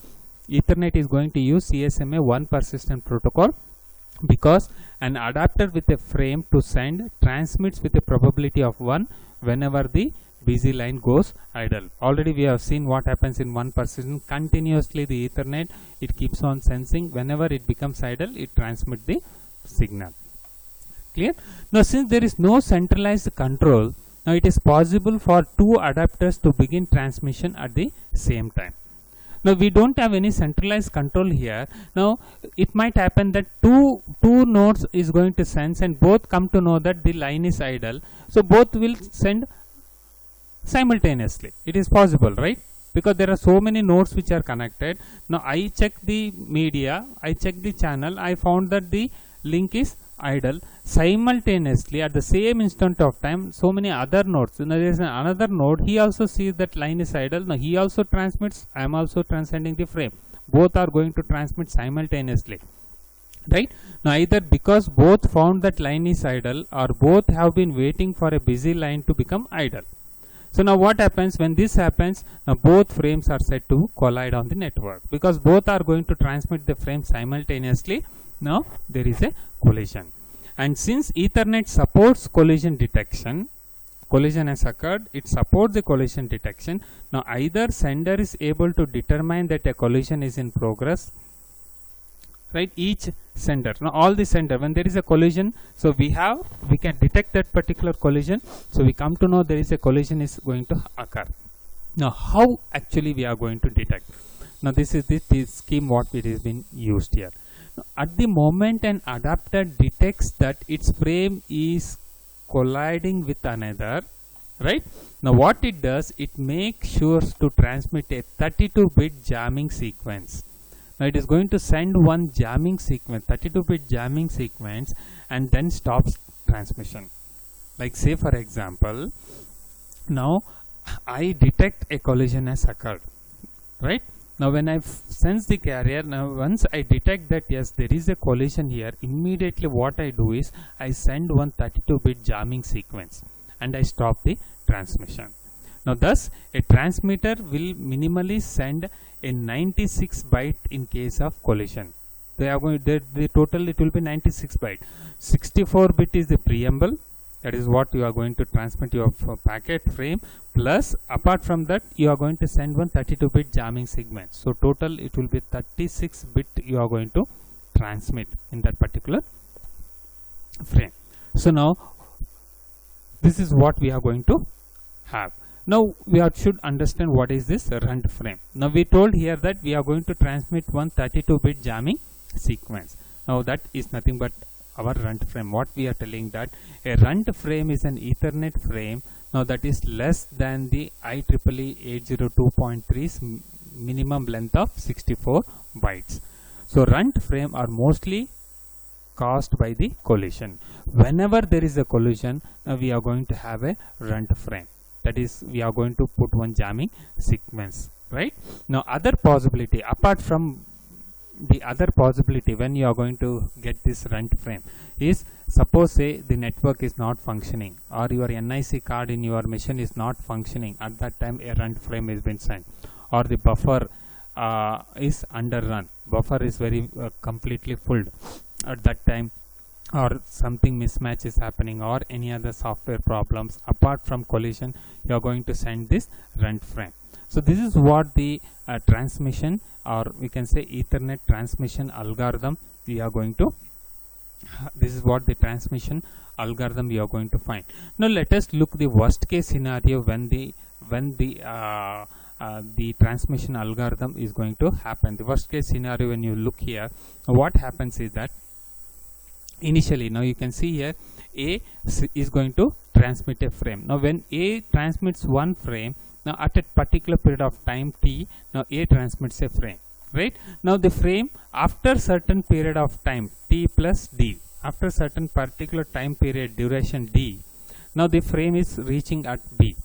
Ethernet is going to use CSMA 1 persistent protocol, because an adapter with a frame to send transmits with a probability of 1 whenever the busy line goes idle. Already we have seen what happens in 1 persistent. Continuously the Ethernet, it keeps on sensing. Whenever it becomes idle, it transmits the signal. Clear? Now since there is no centralized control, now it is possible for two adapters to begin transmission at the same time. Now we don't have any centralized control here. Now it might happen that two nodes is going to sense, and both come to know that the line is idle. So both will send simultaneously. It is possible, right? Because there are so many nodes which are connected. Now I check the media, I check the channel, I found that the link is idle. Simultaneously at the same instant of time, so many other nodes. Now there is another node, he also sees that line is idle. Now he also transmits, I am also transcending the frame. Both are going to transmit simultaneously, right? Now either because both found that line is idle, or both have been waiting for a busy line to become idle. So now what happens when this happens? Now both frames are set to collide on the network, because both are going to transmit the frame simultaneously. Now there is a collision. And since Ethernet supports collision detection, collision has occurred, it supports the collision detection. Now either sender is able to determine that a collision is in progress, right? Each sender, now all the sender, when there is a collision, so we can detect that particular collision. So we come to know there is a collision is going to occur. Now how actually we are going to detect? Now this is the scheme what it is been used here. Now, at the moment an adapter detects that its frame is colliding with another, right? Now what it does, it makes sure to transmit a 32-bit jamming sequence. Now it is going to send one jamming sequence, 32-bit jamming sequence, and then stops transmission. Like say for example, now I detect a collision has occurred, right? Now when I sense the carrier, now once I detect that yes there is a collision here, immediately what I do is I send one 32-bit jamming sequence and I stop the transmission. Now thus a transmitter will minimally send a 96 byte in case of collision. They are going the total it will be 96 byte. 64 bit is the preamble, that is what you are going to transmit your packet frame, plus apart from that you are going to send one 32-bit jamming segment. So total it will be 36 bit you are going to transmit in that particular frame. So now this is what we are going to have. Now we should understand what is this runt frame. Now we told here that we are going to transmit one 32-bit jamming sequence. Now that is nothing but our runt frame. What we are telling that a runt frame is an Ethernet frame. Now that is less than the IEEE 802.3's minimum length of 64 bytes. So runt frame are mostly caused by the collision. Whenever there is a collision, we are going to have a runt frame. That is, we are going to put one jamming sequence, right? Now other possibility apart from the other possibility when you are going to get this runt frame is, suppose say the network is not functioning or your NIC card in your machine is not functioning. At that time a runt frame has been sent, or the buffer is underrun, buffer is very completely full at that time, or something mismatch is happening, or any other software problems. Apart from collision, you are going to send this runt frame. So this is what the transmission, or we can say Ethernet transmission algorithm we are going to, this is what the transmission algorithm we are going to find. Now let us look the worst case scenario when the transmission algorithm is going to happen. The worst case scenario, when you look here, what happens is that initially, now you can see here, A is going to transmit a frame. Now when A transmits one frame, now at a particular period of time t, now A transmits a frame, right? Now the frame, after certain period of time t plus d, after certain particular time period duration d, now the frame is reaching at B,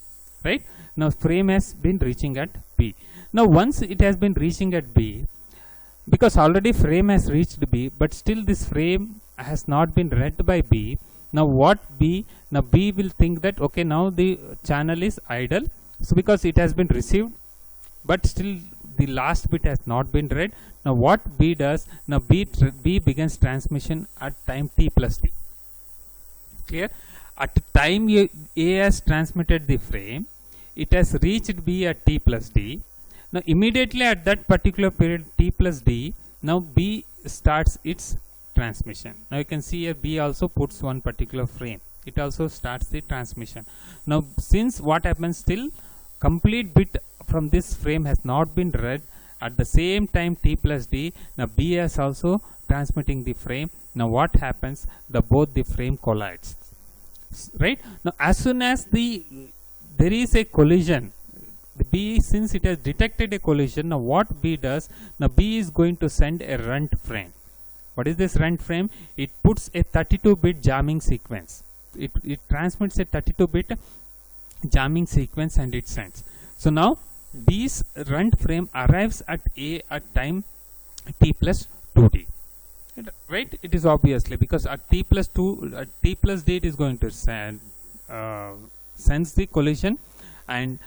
right? Now frame has been reaching at B. Now once it has been reaching at B, because already frame has reached B, but still this frame has not been read by B. Now what B, now B will think that okay, now the channel is idle, so because it has been received but still the last bit has not been read. Now what B does, now B begins transmission at time t plus d. Clear? At time A has transmitted the frame, it has reached B at t plus d. Now immediately at that particular period t plus d, now B starts its transmission. Now you can see here B also puts one particular frame, it also starts the transmission. Now since what happens, still complete bit from this frame has not been read, at the same time t plus d, now B is also transmitting the frame. Now what happens, both the frame collides, right? Now as soon as there is a collision, the B, since it has detected a collision, now what B does, now B is going to send a runt frame. What is this runt frame? It puts a 32-bit jamming sequence. It transmits a 32-bit jamming sequence and it sends. So now B's runt frame arrives at A at time t plus 2d. Right? It is obviously because at t plus d it is going to send sense the collision, and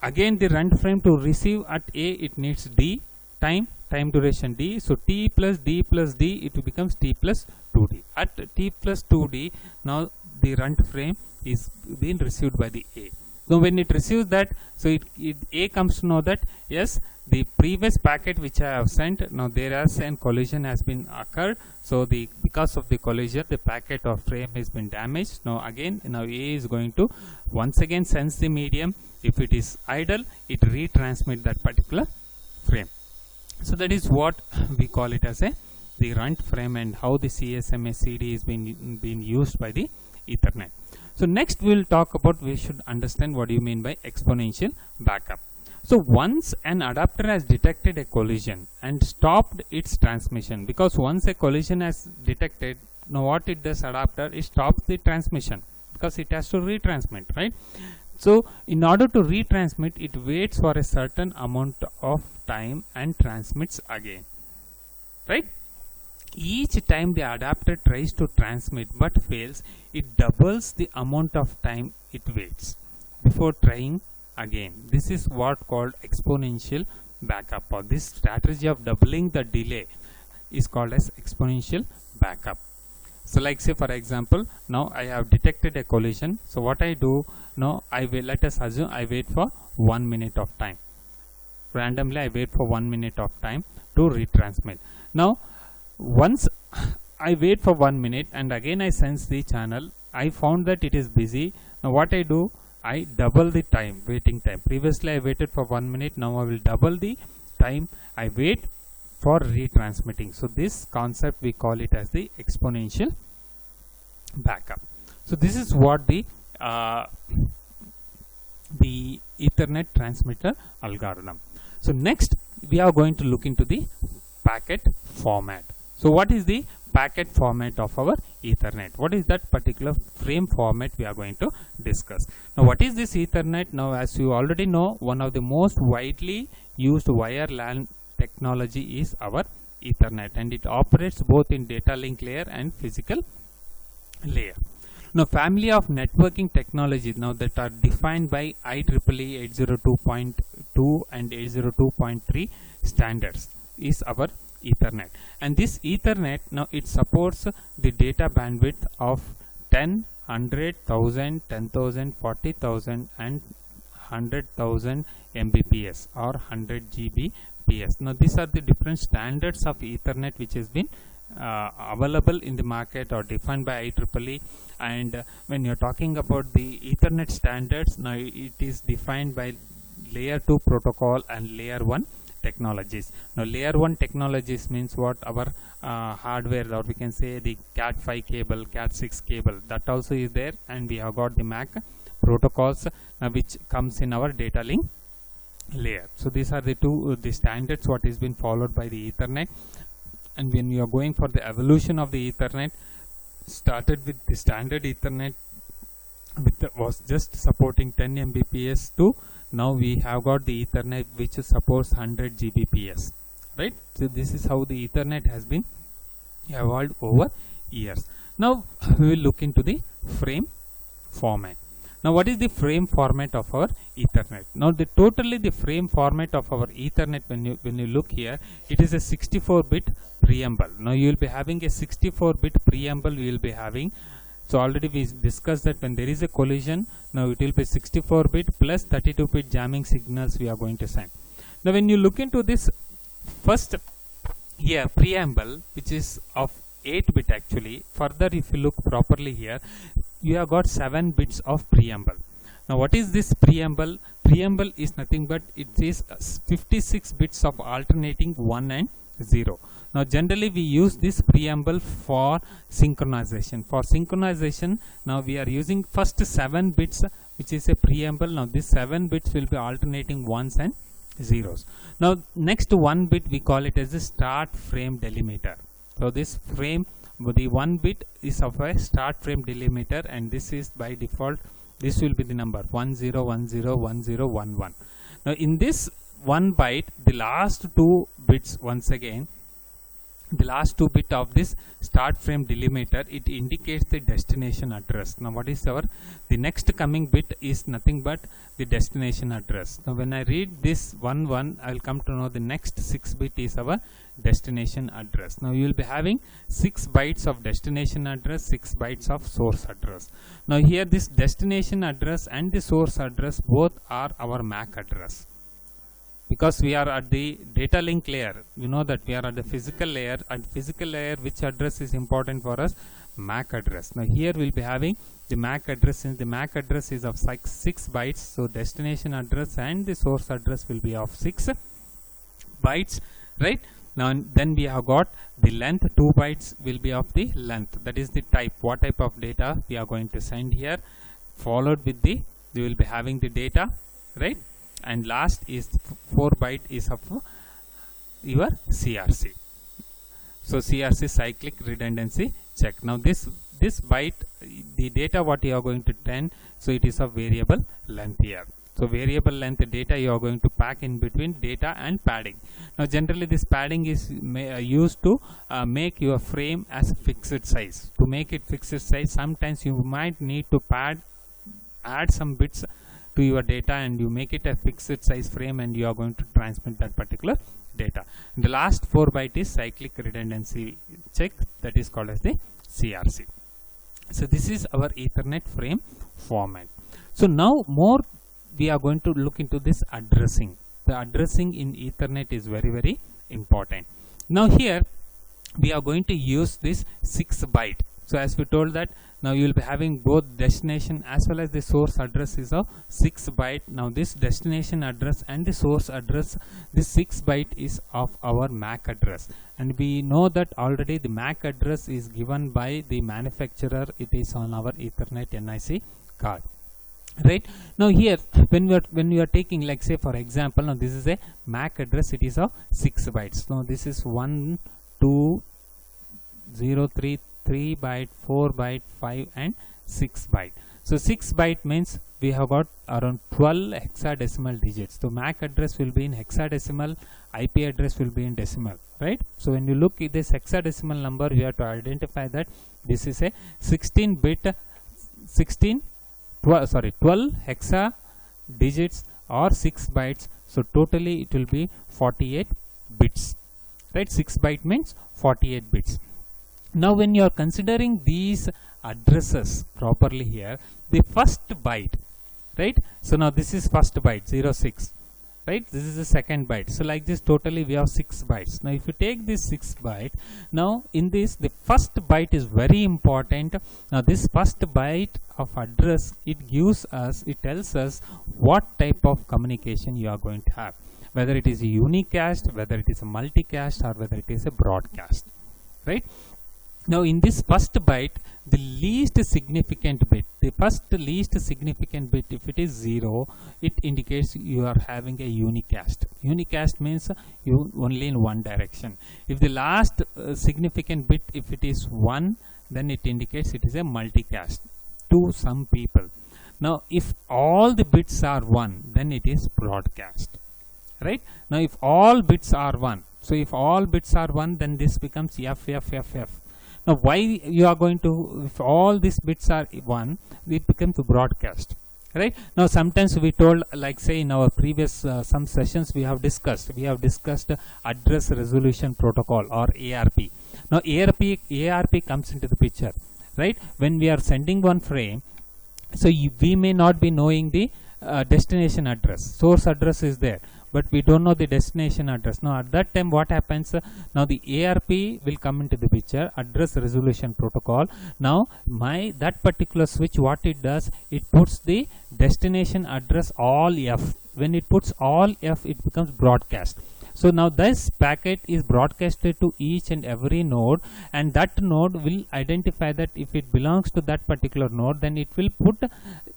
again the runt frame to receive at A it needs d time duration d. So t plus d plus d, it becomes t plus 2d. At t plus 2d, now the runt frame is being received by the A. Now when it receives that, so A comes to know that yes, the previous packet which I have sent, now there is a collision has been occurred. So because of the collision, the packet or frame has been damaged. Now again, now A is going to once again sense the medium. If it is idle, it retransmit that particular frame. So that is what we call it as the runt frame, and how the CSMA CD is being used by the Ethernet. So next we will talk about, we should understand what do you mean by exponential backup. So once an adapter has detected a collision and stopped its transmission, because once a collision has detected, now what it does, adapter, it stops the transmission because it has to retransmit, right? So in order to retransmit, it waits for a certain amount of time and transmits again, right? Each time the adapter tries to transmit but fails, it doubles the amount of time it waits before trying again. This is what called exponential backup, or this strategy of doubling the delay is called as exponential backup. So like say for example, now I have detected a collision. So what I do, now I will, let us assume I wait for 1 minute of time. Randomly I wait for 1 minute of time to retransmit. Now once I wait for 1 minute and again I sense the channel, I found that it is busy. Now what I do, I double the time, waiting time. Previously I waited for 1 minute, now I will double the time I wait for retransmitting. So this concept we call it as the exponential backup. So this is what the Ethernet transmitter algorithm. So next we are going to look into the packet format. So what is the packet format of our Ethernet? What is that particular frame format we are going to discuss? Now what is this Ethernet? Now as you already know, one of the most widely used wire LAN technology is our Ethernet, and it operates both in data link layer and physical layer. Now, family of networking technologies now that are defined by IEEE 802.2 and 802.3 standards is our Ethernet, and this Ethernet now it supports the data bandwidth of 10, 100, 1000, 10,000, 40,000 and 100,000 Mbps or 100 Gbps. Now these are the different standards of Ethernet which has been available in the market or defined by IEEE. And when you're talking about the Ethernet standards, now it is defined by layer 2 protocol and layer 1 technologies. Now layer 1 technologies means what? Our hardware, or we can say the Cat5 cable, Cat6 cable, that also is there, and we have got the MAC protocols which comes in our data link layer. So these are the standards what is been followed by the Ethernet. And when you are going for the evolution of the Ethernet, started with the standard Ethernet was just supporting 10 Mbps to now we have got the Ethernet which supports 100 Gbps, right? So this is how the Ethernet has been evolved over years. Now we will look into the frame format. Now what is the frame format of our Ethernet? Now the frame format of our Ethernet, when you look here, it is a 64-bit preamble. Now you will be having a 64-bit preamble we will be having. So already we discussed that when there is a collision, now it will be 64-bit plus 32-bit jamming signals we are going to send. Now when you look into this first here preamble, which is of 8-bit actually, further if you look properly here, you have got 7 bits of preamble. Now what is this preamble? Preamble is nothing but it is 56 bits of alternating 1 and 0. Now generally we use this preamble for synchronization. For synchronization, now we are using first 7 bits which is a preamble. Now this 7 bits will be alternating 1s and 0s. Now next 1 bit we call it as the start frame delimiter. So this frame, the 1 bit is of a start frame delimiter, and this is by default, this will be the number 10101011. Now in this 1 byte, the last 2 bits, once again, the last 2 bit of this start frame delimiter, it indicates the destination address. Now what is the next coming bit is nothing but the destination address. Now when I read this 11, I will come to know the next 6 bit is our destination address. Now you will be having 6 bytes of destination address, 6 bytes of source address. Now here this destination address and the source address both are our MAC address. Because we are at the data link layer, you know that we are at the physical layer. At physical layer, which address is important for us? MAC address. Now here we will be having the MAC address. Since the MAC address is of 6 bytes, so destination address and the source address will be of 6 bytes, right? Now then we have got the length, 2 bytes will be of the length, that is the type, what type of data we are going to send here, followed with the, we will be having the data, right? And last is 4 byte is of your CRC. So CRC, cyclic redundancy check. Now this byte, the data what you are going to send, so it is of variable length here. So variable length data you are going to pack in between data and padding. Now generally this padding is used to make your frame as fixed size. To make it fixed size, sometimes you might need to add some bits to your data, and you make it a fixed size frame, and you are going to transmit that particular data. The last 4 byte is cyclic redundancy check, that is called as the CRC. So this is our Ethernet frame format. So now more we are going to look into this addressing. The addressing in Ethernet is very, very important. Now here we are going to use this 6 byte. So as we told that now you will be having both destination as well as the source address is of 6 byte. Now this destination address and the source address, this 6 byte is of our MAC address, and we know that already the MAC address is given by the manufacturer. It is on our Ethernet NIC card, right? Now here when you are taking, like say for example, now this is a MAC address, it is of 6 bytes. Now this is 1 2 0 3 3 byte, 4 byte, 5 and 6 byte. So 6 byte means we have got around 12 hexadecimal digits. So MAC address will be in hexadecimal, IP address will be in decimal, right? So when you look at this hexadecimal number, you have to identify that this is a 12 hexa digits or 6 bytes. So totally it will be 48 bits, right? 6 byte means 48 bits. Now when you are considering these addresses properly here, the first byte, right? So now this is first byte 06, right? This is the second byte. So like this totally we have 6 bytes. Now if you take this 6 byte, now in this the first byte is very important. Now this first byte of address, it tells us what type of communication you are going to have, whether it is a unicast, whether it is a multicast, or whether it is a broadcast, right? Now in this first byte, the least significant bit, the first least significant bit, if it is 0, it indicates you are having a unicast. Unicast means you only in one direction. If the last significant bit, if it is 1, then it indicates it is a multicast to some people. Now if all the bits are 1, then it is broadcast, right? Now if all bits are 1, so if all bits are 1, then this becomes FFFF. Now why you are going to, if all these bits are 1, it becomes to broadcast, right? Now sometimes we told, like say in our previous some sessions we have discussed address resolution protocol or ARP. Now ARP comes into the picture, right? When we are sending one frame, so we may not be knowing the destination address. Source address is there, but we don't know the destination address. Now at that time what happens, now the ARP will come into the picture, address resolution protocol. Now that particular switch, what it does, it puts the destination address all F. When it puts all F, it becomes broadcast. So now this packet is broadcasted to each and every node, and that node will identify that if it belongs to that particular node, then it will put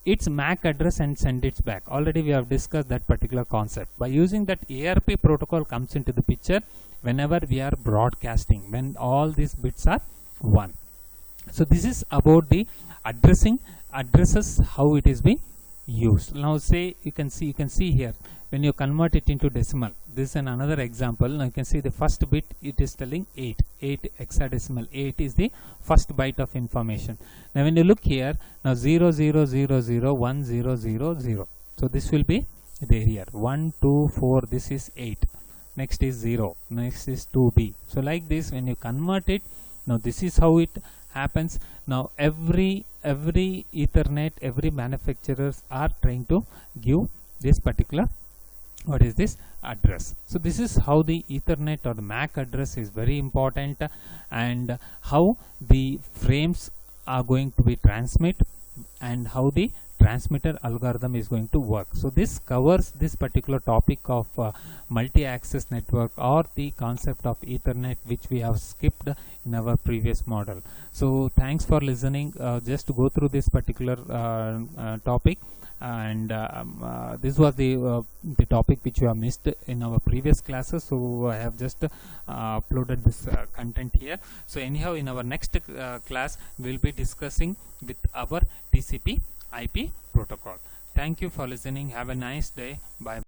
its MAC address and send it back. Already we have discussed that particular concept. By using that, ARP protocol comes into the picture whenever we are broadcasting, when all these bits are 1. So this is about the addresses, how it is being used. Now say you can see here, when you convert it into decimal, this is another example. Now you can see the first bit, it is telling 8 hexadecimal. 8 is the first byte of information. Now when you look here, now 00001000, so this will be there here, 1 2 4, this is 8, next is 0, next is 2b. So like this, when you convert it, now this is how it happens. Now every Ethernet, every manufacturers are trying to give this particular, what is this, address. So this is how the Ethernet or the MAC address is very important, and how the frames are going to be transmit, and how the transmitter algorithm is going to work. So this covers this particular topic of multi-access network, or the concept of Ethernet, which we have skipped in our previous model. So thanks for listening. Just to go through this particular topic, and this was the topic which you have missed in our previous classes. So I have just uploaded this content here. So anyhow, in our next class we will be discussing with our TCP IP protocol. Thank you for listening. Have a nice day. Bye.